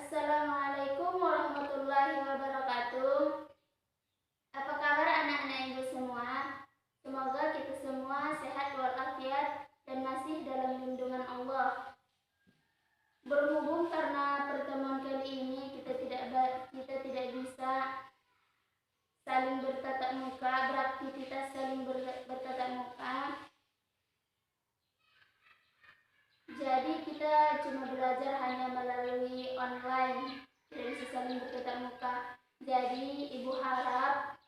Assalamualaikum warahmatullahi wabarakatuh. Apa kabar anak-anak ibu semua? Semoga kita semua sehat walafiat dan masih dalam lindungan Allah. Berhubung karena pertemuan kali ini kita tidak bisa saling bertatap muka, beraktivitas saling bertatap muka. Jadi kita cuma belajar hanya melalui online, tidak bisa saling bertatap muka. Jadi ibu harap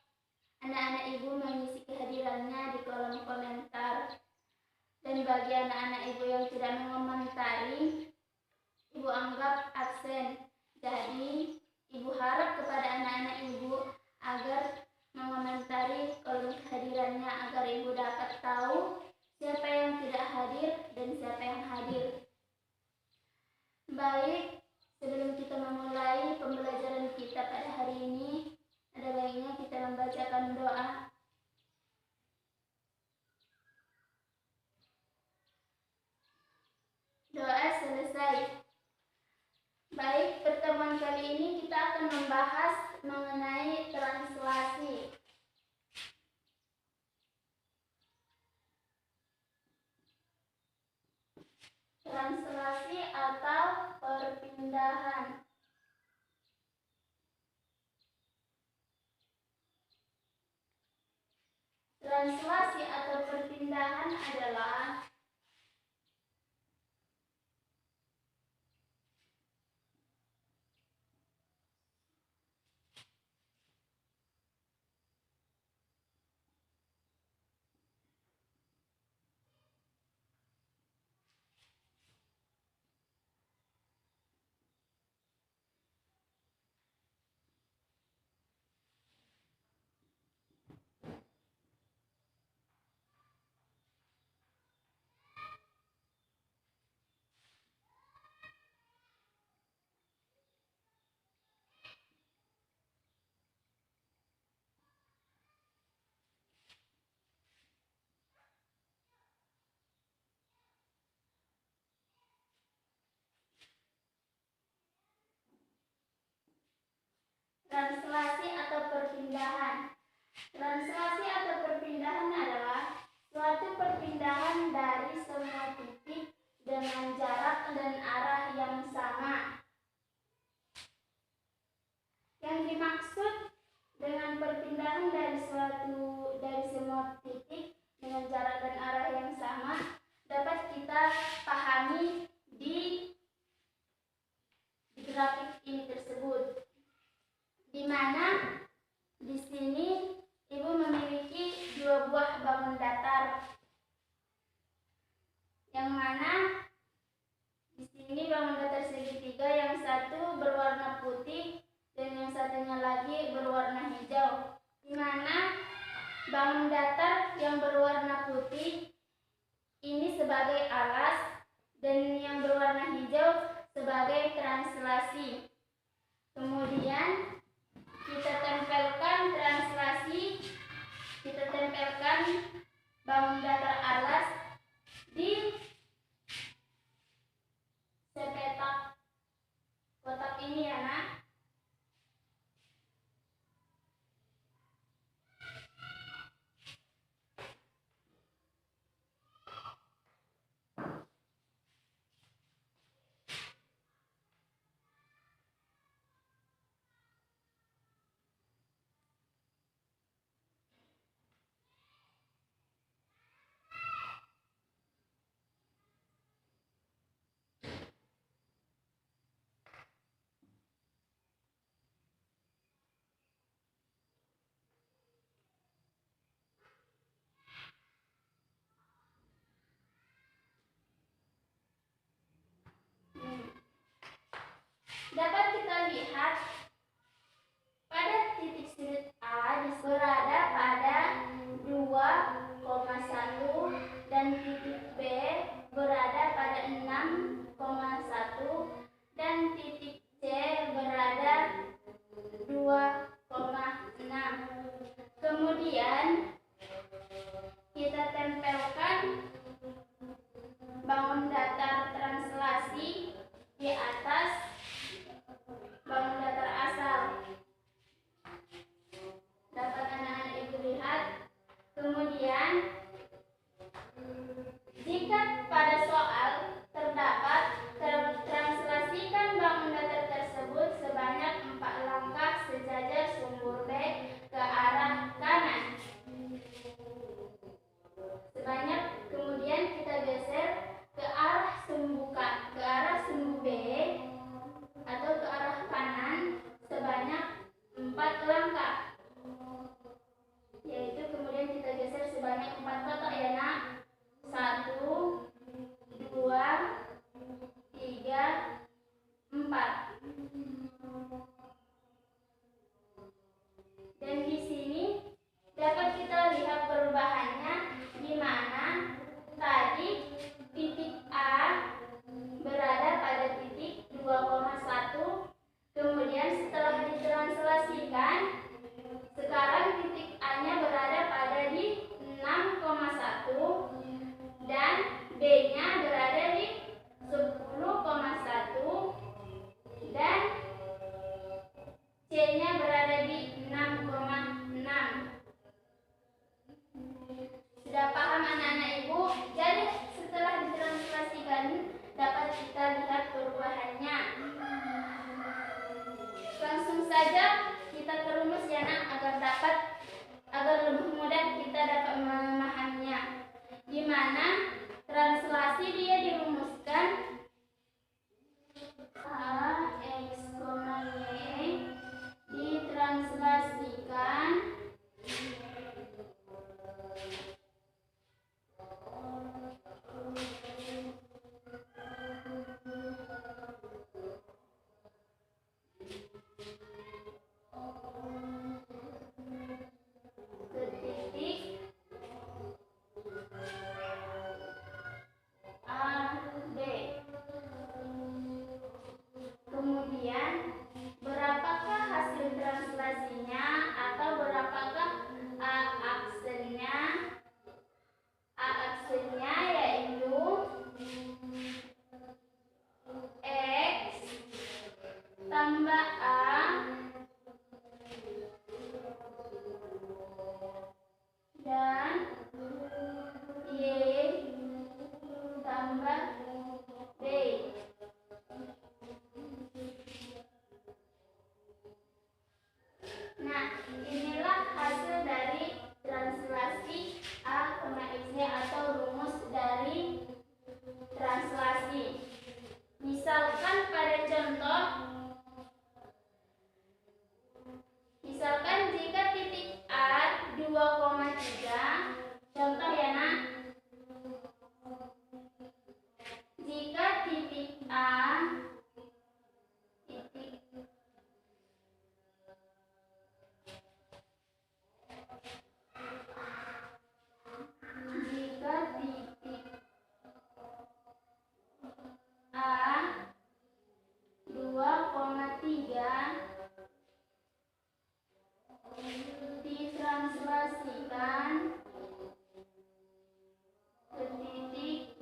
anak-anak ibu mengisi kehadirannya di kolom komentar. Dan bagi anak-anak ibu yang tidak mengomentari, ibu anggap absen. Jadi ibu harap kepada anak-anak ibu agar mengomentari kolom kehadirannya agar ibu dapat tahu siapa yang tidak hadir dan siapa yang hadir. Baik, sebelum kita memulai pembelajaran kita pada hari ini, ada baiknya kita membacakan doa. Doa selesai. Baik, pertemuan kali ini kita akan membahas mengenai translasi. Translasi atau perpindahan. Translasi atau perpindahan adalah translasi atau perpindahan. Translasi atau perpindahan adalah suatu perpindahan dari semua titik dengan jarak dan arah yang sama. Yang dimaksud dengan perpindahan dari semua titik dengan jarak dan arah yang sama dapat kita pahami di grafik ini tersebut, di mana di sini ibu memiliki dua buah bangun datar, yang mana di sini bangun datar segitiga yang satu berwarna putih dan yang satunya lagi berwarna hijau, di mana bangun datar yang berwarna putih ini sebagai alas dan yang berwarna hijau sebagai translasi. Kemudian kita tempelkan bangun datar alas di sepetak kotak ini ya nak. 4. Dan di sini dapat kita lihat perubahannya, di mana tadi titik A berada pada titik 2,1, kemudian setelah ditranslasikan sekarang titik A-nya berada pada di 6,1 dan B-nya berada di 10,1 dan C-nya berada di 6,6. Sudah paham anak-anak Ibu? Jadi setelah ditranslasikan dapat kita lihat perubahannya. Langsung saja kita ke rumus ya nak, agar lebih mudah kita dapat memahaminya. Di mana translasi dia dirumuskan A X, Y ditranslasikan ke titik A, B. Kemudian berapakah hasil translasinya atau berapakah A aksennya? A aksennya yaitu X tambah A dan Y tambah B. Nah, inilah hasil dari translasi A, X, Y atau rumus dari translasi. Misalkan pada contoh, misalkan jika titik A 2,3, contoh ya nak, jika titik A A 2,3 ditranslasikan ke titik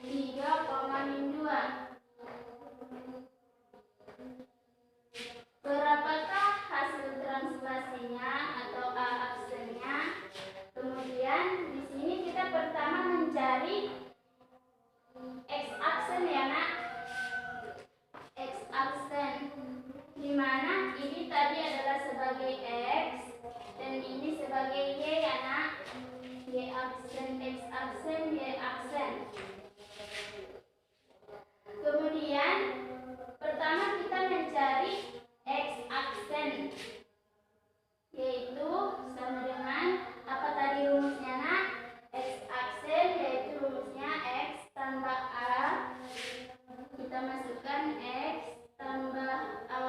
3,2. Berapakah hasil translasinya atau A aksennya? Kemudian di sini kita pertama mencari X aksen ya nak. X aksen, di mana ini tadi adalah sebagai X dan ini sebagai Y ya nak. Y aksen, X aksen, Y aksen. Kemudian pertama kita mencari X aksen, yaitu sama dengan apa tadi rumusnya nak? X aksen yaitu rumusnya X tambah A, kita masukkan X tambah A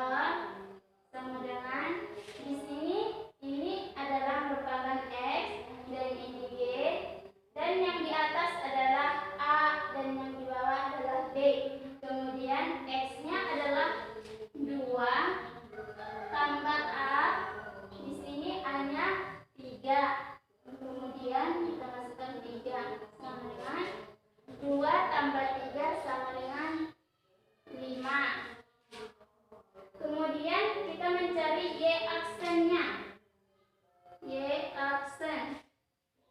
sama dengan, di sini ini adalah merupakan X dan ini Y, dan yang di atas adalah A dan yang di bawah adalah B. Kemudian X-nya adalah 2 tambah A, di sini A-nya 3. Kemudian kita masukkan 3 sama dengan 2 tambah 3 sama dengan 5. Kemudian kita mencari Y aksennya. Y aksen,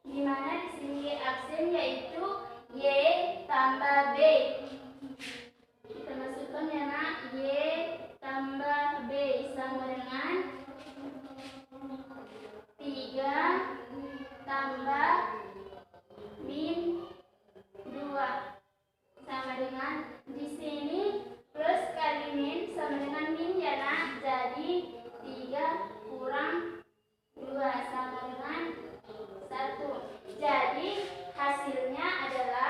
di mana di sini Y aksen yaitu Y tambah B. Kita masukkan ya nak, Y tambah B sama dengan 3 tambah min 2 sama dengan, di sini plus kali min sama dengan min ya nak, jadi 3 kurang 2 sama dengan 1. Jadi hasilnya adalah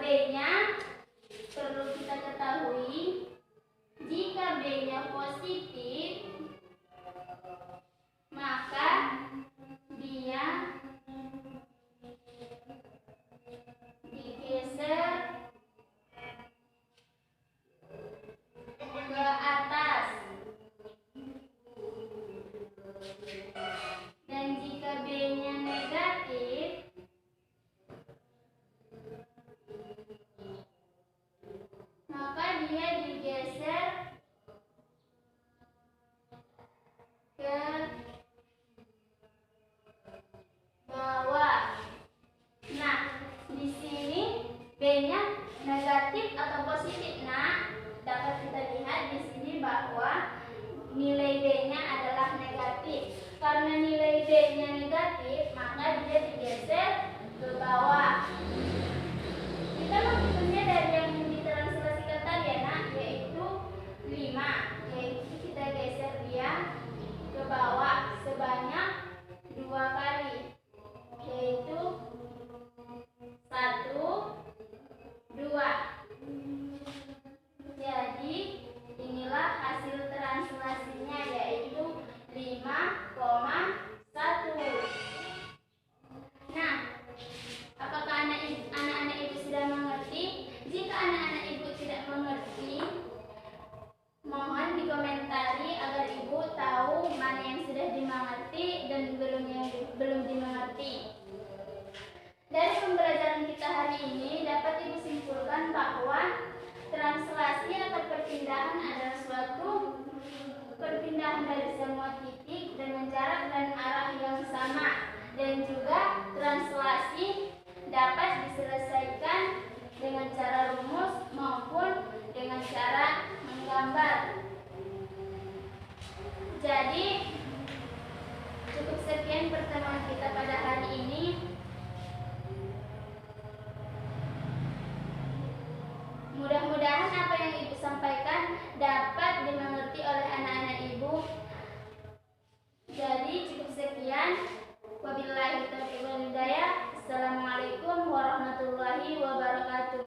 B-nya perlu kita ketahui, jika B-nya positif, maka dia digeser ke atas. Dan jika B-nya negatif, maka dia digeser ke bawah. Nah, di sini B-nya negatif atau positif. Nah, dapat kita lihat di sini bahwa nilai B-nya adalah negatif. Karena nilai B-nya negatif, maka dia digeser ke bawah. Kita menghitungnya dari yang ditranslasikan tadi ya, nah, yaitu 5. Yaitu kita geser dia ke bawah sebanyak 2 kali. Yaitu 1, 2. Jadi inilah hasil translasinya, yaitu 5,1. Nah, apakah anak-anak ibu sudah mengerti? Jika anak-anak ibu tidak mengerti, mohon dikomentari agar ibu tahu mana yang sudah dimengerti dan belum dimengerti. Dari pembelajaran kita hari ini dapat ibu simpulkan bahwa translasi atau perpindahan adalah suatu perpindahan dari semua titik dengan jarak dan arah yang sama, dan juga translasi dapat diselesaikan dengan cara rumus maupun dengan cara menggambar. Jadi cukup sekian pertemuan kita pada hari ini. Mudah-mudahan apa yang ibu sampaikan dapat dimengerti oleh anak-anak ibu. Jadi cukup sekian. Wabillahi taufiq wal hidayah. Assalamualaikum.